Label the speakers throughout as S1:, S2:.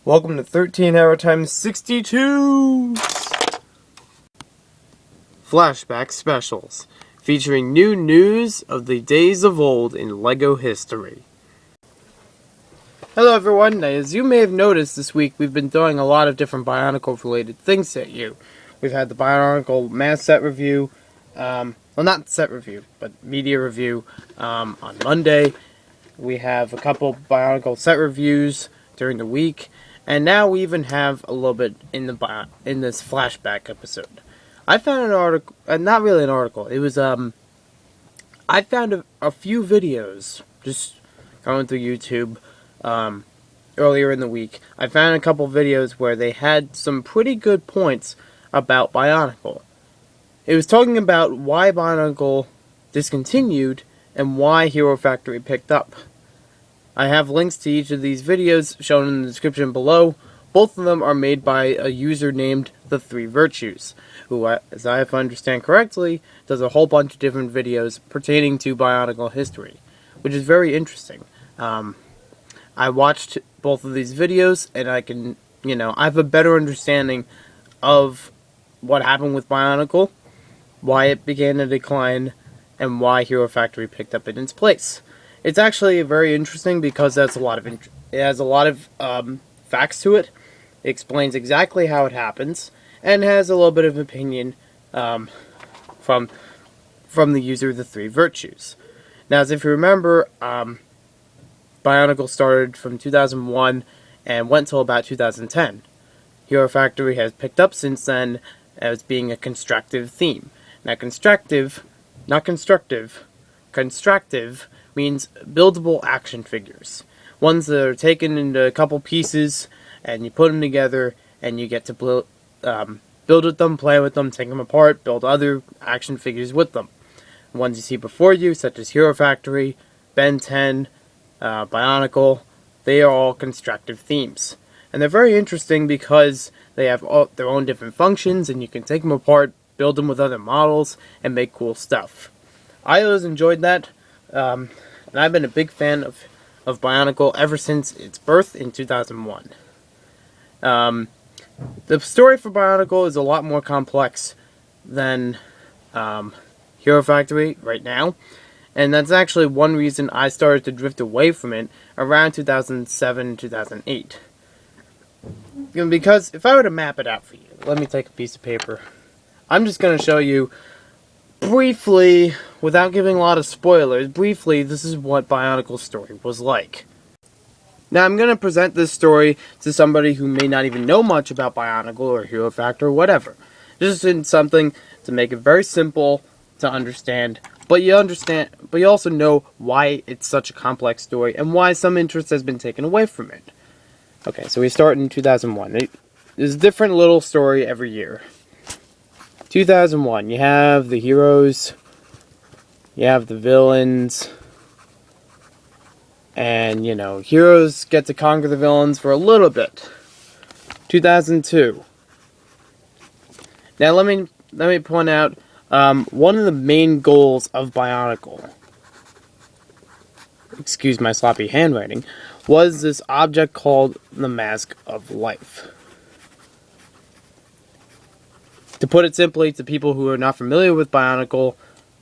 S1: Welcome to 13 Hour Times 62 Flashback Specials, featuring new news of the days of old in LEGO history. Hello everyone, as you may have noticed this week, we've been throwing a lot of different Bionicle related things at you. We've had the Bionicle mass set review, well not set review, but media review on Monday. We have a couple Bionicle set reviews during the week. And now we even have a little bit in this flashback episode. I found an article, not really an article. It was I found a few videos just going through YouTube earlier in the week. I found a couple videos where they had some pretty good points about Bionicle. It was talking about why Bionicle discontinued and why Hero Factory picked up. I have links to each of these videos shown in the description below. Both of them are made by a user named thethreevirtues, who, as I understand correctly, does a whole bunch of different videos pertaining to Bionicle history, which is very interesting. I watched both of these videos, and I can, I have a better understanding of what happened with Bionicle, why it began to decline, and why Hero Factory picked up in its place. It's actually very interesting because it has a lot of facts to it. It explains exactly how it happens, and has a little bit of opinion from the user of the three virtues. Now, as if you remember, Bionicle started from 2001 and went till about 2010. Hero Factory has picked up since then as being a constructive theme. Now, constructive, not constructive, constructive means buildable action figures. Ones that are taken into a couple pieces, and you put them together, and you get to build with them, play with them, take them apart, build other action figures with them. The ones you see before you, such as Hero Factory, Ben 10, Bionicle, they are all constructive themes. And they're very interesting because they have their own different functions, and you can take them apart, build them with other models, and make cool stuff. I always enjoyed that. And I've been a big fan of Bionicle ever since its birth in 2001. The story for Bionicle is a lot more complex than Hero Factory right now, and that's actually one reason I started to drift away from it around 2007-2008. Because if I were to map it out for you, let me take a piece of paper. I'm just going to show you briefly, without giving a lot of spoilers, briefly, this is what Bionicle's story was like. Now, I'm going to present this story to somebody who may not even know much about Bionicle or Hero Factory or whatever. Just in something to make it very simple to understand, but you also know why it's such a complex story and why some interest has been taken away from it. Okay, so we start in 2001. There's a different little story every year. 2001, you have the heroes, you have the villains, and, heroes get to conquer the villains for a little bit. 2002. Now, let me point out, one of the main goals of Bionicle, excuse my sloppy handwriting, was this object called the Mask of Life. To put it simply, to people who are not familiar with Bionicle,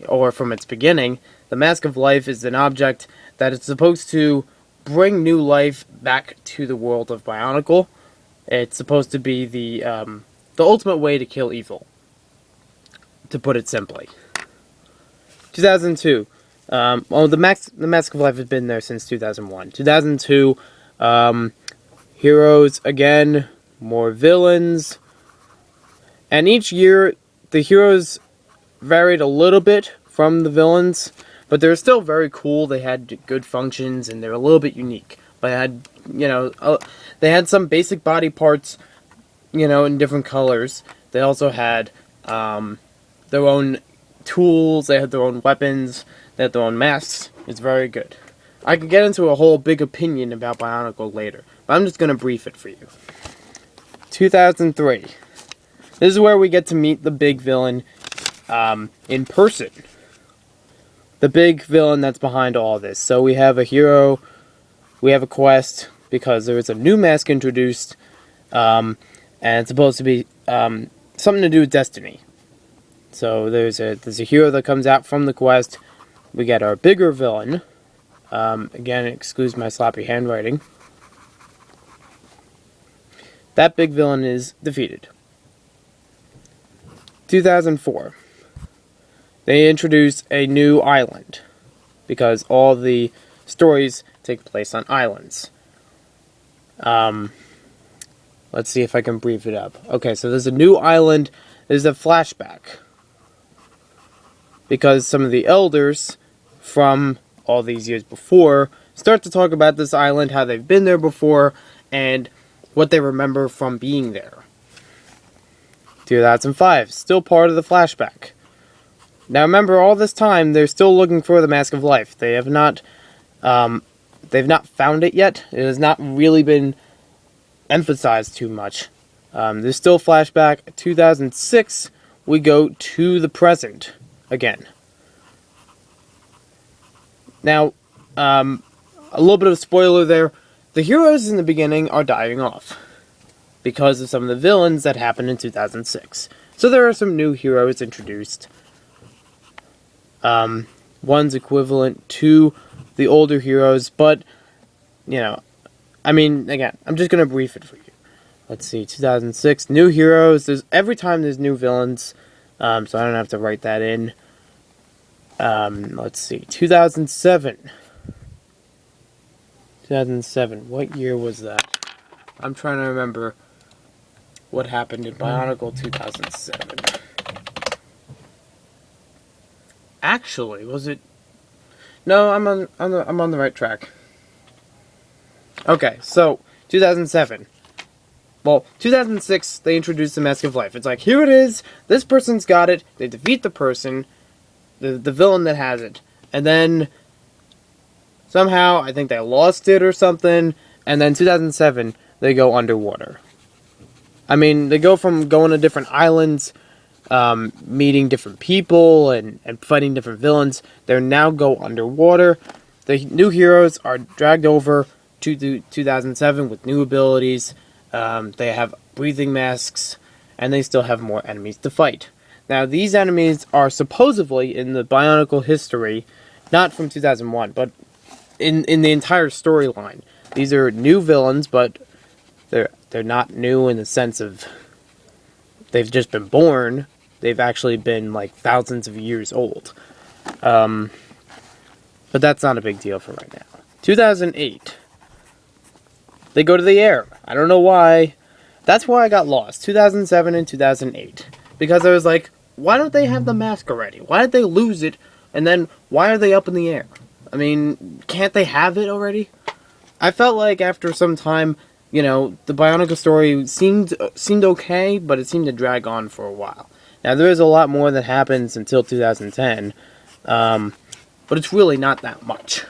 S1: or from its beginning, the Mask of Life is an object that is supposed to bring new life back to the world of Bionicle. It's supposed to be the ultimate way to kill evil, to put it simply. 2002. The Mask of Life has been there since 2001. 2002, heroes again, more villains. And each year, the heroes varied a little bit from the villains, but they were still very cool. They had good functions, and they were a little bit unique. But they had some basic body parts, in different colors. They also had their own tools. They had their own weapons. They had their own masks. It's very good. I could get into a whole big opinion about Bionicle later, but I'm just going to brief it for you. 2003. This is where we get to meet the big villain in person. The big villain that's behind all this. So we have a hero, we have a quest, because there was a new mask introduced, and it's supposed to be something to do with destiny. So there's a hero that comes out from the quest. We get our bigger villain. Again, excuse my sloppy handwriting. That big villain is defeated. 2004. They introduce a new island, because all the stories take place on islands. Let's see if I can brief it up. Okay, so there's a new island. There's a flashback, because some of the elders from all these years before start to talk about this island, how they've been there before, and what they remember from being there. 2005, still part of the flashback. Now remember, all this time they're still looking for the Mask of Life. They have not, they've not found it yet. It has not really been emphasized too much. There's still flashback. 2006, we go to the present again. Now, a little bit of spoiler there. The heroes in the beginning are dying off because of some of the villains that happened in 2006. So there are some new heroes introduced. One's equivalent to the older heroes, but, you know, I mean, again, I'm just going to brief it for you. Let's see, 2006, new heroes. Every time there's new villains, so I don't have to write that in. Let's see, 2007. 2007, what year was that? I'm trying to remember what happened in Bionicle 2007. Actually, was it? No, I'm on the right track. Okay, so 2007. Well, 2006 they introduced the Mask of Life. It's like, here it is. This person's got it. They defeat the person, the villain that has it, and then somehow I think they lost it or something. And then 2007 they go underwater. I mean, they go from going to different islands, meeting different people and fighting different villains. They now go underwater. The new heroes are dragged over to 2007 with new abilities. They have breathing masks, and they still have more enemies to fight. Now, these enemies are supposedly in the Bionicle history, not from 2001, but in the entire storyline. These are new villains, but they're not new in the sense of they've just been born. They've actually been like thousands of years old. But that's not a big deal for right now. 2008. They go to the air. I don't know why. That's why I got lost. 2007 and 2008. Because I was like, why don't they have the mask already? Why did they lose it? And then why are they up in the air? I mean, can't they have it already? I felt like after some time, you know, the Bionicle story seemed okay, but it seemed to drag on for a while. Now, there is a lot more that happens until 2010, but it's really not that much.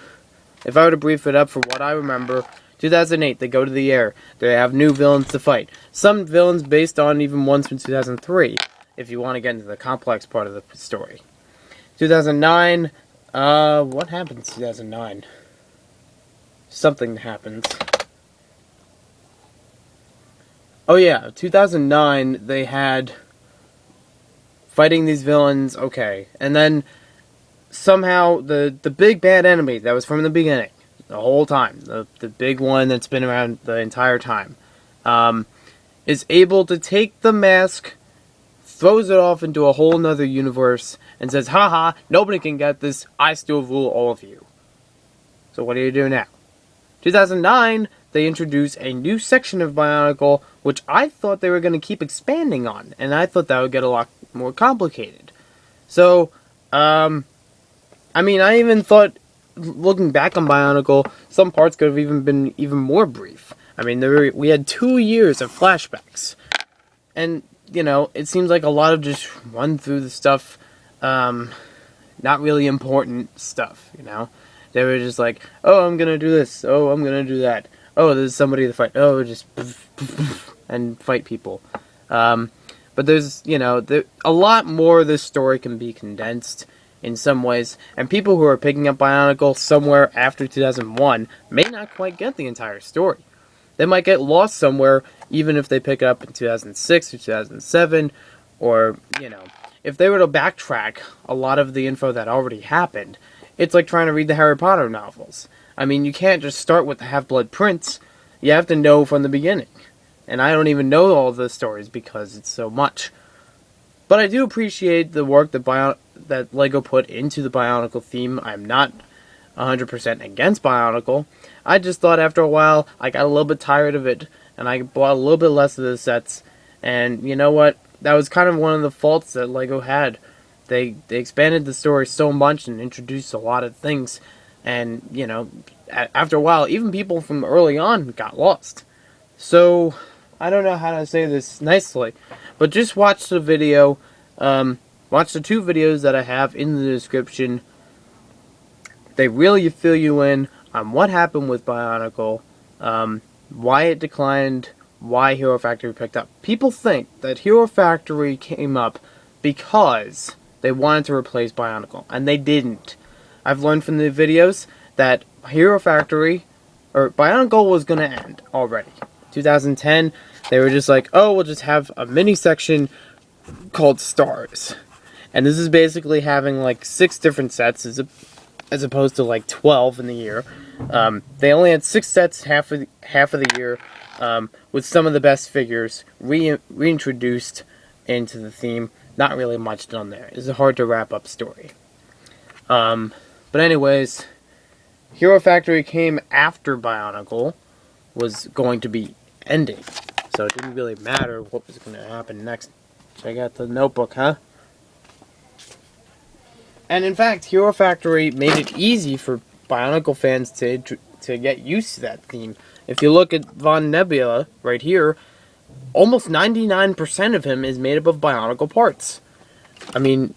S1: If I were to brief it up for what I remember, 2008, they go to the air. They have new villains to fight. Some villains based on even ones from 2003, if you want to get into the complex part of the story. 2009, what happens in 2009? Something happens. Oh yeah, 2009, they had fighting these villains, okay. And then somehow the big bad enemy that was from the beginning, the whole time, the big one that's been around the entire time, is able to take the mask, throws it off into a whole nother universe, and says, haha, nobody can get this, I still rule all of you. So what do you do now? 2009, they introduce a new section of Bionicle, which I thought they were going to keep expanding on, and I thought that would get a lot more complicated. So, I mean, I even thought, looking back on Bionicle, some parts could have even been even more brief. I mean, we had 2 years of flashbacks, and, you know, it seems like a lot of just run through the stuff, not really important stuff, you know? They were just like, oh, I'm gonna do this, oh, I'm gonna do that, oh, there's somebody to fight, oh, just and fight people. But there's, you know, a lot more of this story can be condensed in some ways, and people who are picking up Bionicle somewhere after 2001 may not quite get the entire story. They might get lost somewhere, even if they pick it up in 2006 or 2007, or, if they were to backtrack a lot of the info that already happened, it's like trying to read the Harry Potter novels. I mean, you can't just start with the Half-Blood Prince. You have to know from the beginning. And I don't even know all the stories because it's so much. But I do appreciate the work that LEGO put into the Bionicle theme. I'm not 100% against Bionicle. I just thought after a while, I got a little bit tired of it, and I bought a little bit less of the sets. And you know what? That was kind of one of the faults that LEGO had. They expanded the story so much and introduced a lot of things. And, after a while, even people from early on got lost. So, I don't know how to say this nicely, but just watch the video. Watch the 2 videos that I have in the description. They really fill you in on what happened with Bionicle, why it declined, why Hero Factory picked up. People think that Hero Factory came up because they wanted to replace Bionicle, and they didn't. I've learned from the videos that Hero Factory, or Bionicle, was going to end already. 2010, they were just like, oh, we'll just have a mini section called Stars. And this is basically having like 6 different sets as opposed to like 12 in the year. They only had 6 sets half of the year, with some of the best figures reintroduced into the theme. Not really much done there. It's a hard to wrap up story. But anyways, Hero Factory came after Bionicle was going to be ending. So it didn't really matter what was going to happen next. Check out the notebook, huh? And in fact, Hero Factory made it easy for Bionicle fans to get used to that theme. If you look at Von Nebula right here, almost 99% of him is made up of Bionicle parts. I mean,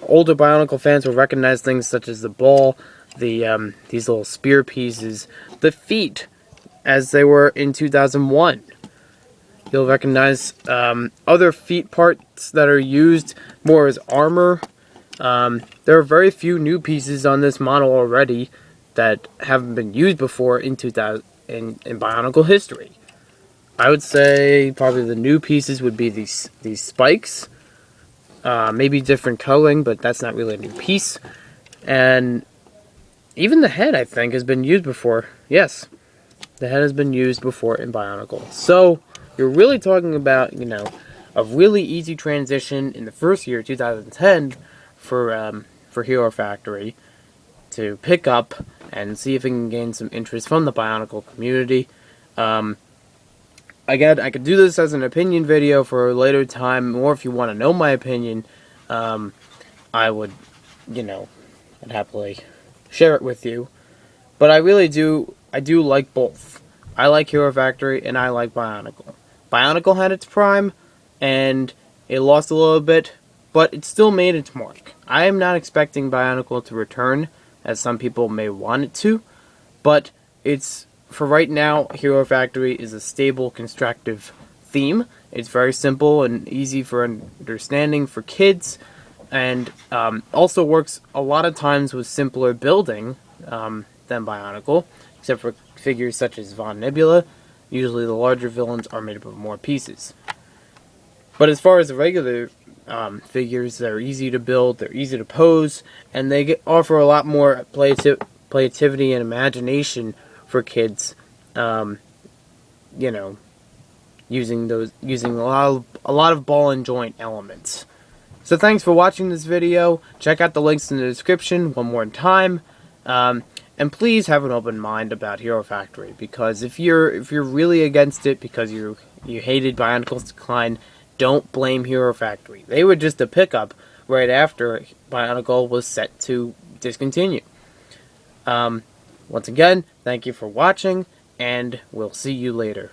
S1: older Bionicle fans will recognize things such as the ball, these little spear pieces, the feet, as they were in 2001. You'll recognize other feet parts that are used more as armor. There are very few new pieces on this model already that haven't been used before in Bionicle history. I would say probably the new pieces would be these spikes. Maybe different coloring, but that's not really a new piece. And even the head, I think, has been used before. Yes, the head has been used before in Bionicle. So, you're really talking about, a really easy transition in the first year, 2010, for Hero Factory to pick up and see if it can gain some interest from the Bionicle community. Again, I could do this as an opinion video for a later time, or if you want to know my opinion, I would, I'd happily share it with you. But I do like both. I like Hero Factory, and I like Bionicle. Bionicle had its prime, and it lost a little bit, but it still made its mark. I am not expecting Bionicle to return, as some people may want it to, but for right now, Hero Factory is a stable, constructive theme. It's very simple and easy for understanding for kids, and also works a lot of times with simpler building than Bionicle, except for figures such as Von Nebula. Usually the larger villains are made up of more pieces. But as far as the regular figures, they're easy to build, they're easy to pose, and they offer a lot more creativity and imagination for kids, using a lot of ball and joint elements. So thanks for watching this video. Check out the links in the description one more time, and please have an open mind about Hero Factory, because if you're really against it because you hated Bionicle's decline, don't blame Hero Factory. They were just a pickup right after Bionicle was set to discontinue. Once again, thank you for watching, and we'll see you later.